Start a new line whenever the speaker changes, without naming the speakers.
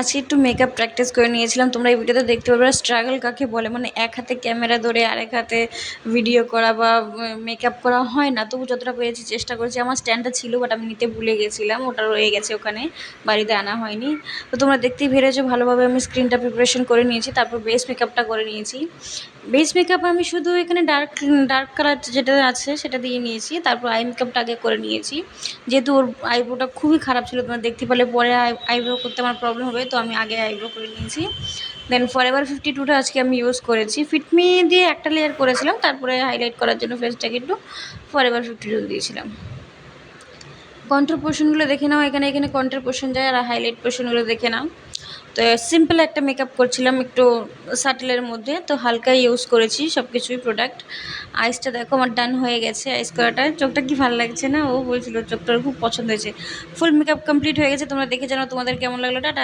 আজকে একটু makeup practice করে নিয়েছিলাম। তোমরা এই ভিডিওতে দেখতে পারবে স্ট্রাগল কাকে বলে, মানে এক হাতে ক্যামেরা ধরে আরেক হাতে ভিডিও করা বা মেকআপ করা হয় না, তবু যতটা পেরেছি চেষ্টা করেছি। আমার স্ট্যান্ডটা ছিল বাট আমি নিতে ভুলে গেছিলাম, ওটা রয়ে গেছে ওখানে, বাড়িতে আনা হয়নি। তো তোমরা দেখতেই পেরেছো ভালোভাবে আমি স্ক্রিনটা প্রিপারেশন করে নিয়েছি, তারপর বেস মেকআপটা করে নিয়েছি। বেস মেকআপ আমি শুধু এখানে ডার্ক ডার্ক কালার যেটা আছে সেটা দিয়ে নিয়েছি, তারপর আই মেকআপটা আগে করে নিয়েছি। যেহেতু ওর আইব্রোটা খুবই খারাপ ছিল, তোমরা দেখতে পেলে, পরে আইব্রো করতে আমার প্রবলেম হবে, তো আমি আগে আইব্রো করে নিয়েছি। দেন ফরএভার 52টা আজকে আমি ইউজ করেছি। ফিটমি দিয়ে একটা লেয়ার করেছিলাম, তারপরে হাইলাইট করার জন্য ফেসটাকে একটু ফরএভার 52 দিয়েছিলাম। কন্ট্রোল পোর্শনগুলো দেখে নাও, এখানে এখানে কন্ট্রোল পোর্শন যায়, আর হাইলাইট পোর্শনগুলো দেখে নাও। তো সিম্পল একটা মেকআপ করছিলাম একটু সাটেলের মধ্যে, তো হালকা ইউজ করেছি সব কিছুই প্রোডাক্ট। আইসটা দেখো আমার ডান হয়ে গেছে, আইস করাটা। চোখটা কি ভালো লাগছে না, ও বলছিল চোখটার খুব পছন্দ হয়েছে। ফুল মেকআপ কমপ্লিট হয়ে গেছে, তোমরা দেখে জানাও তোমাদের কেমন লাগলো। টাটা।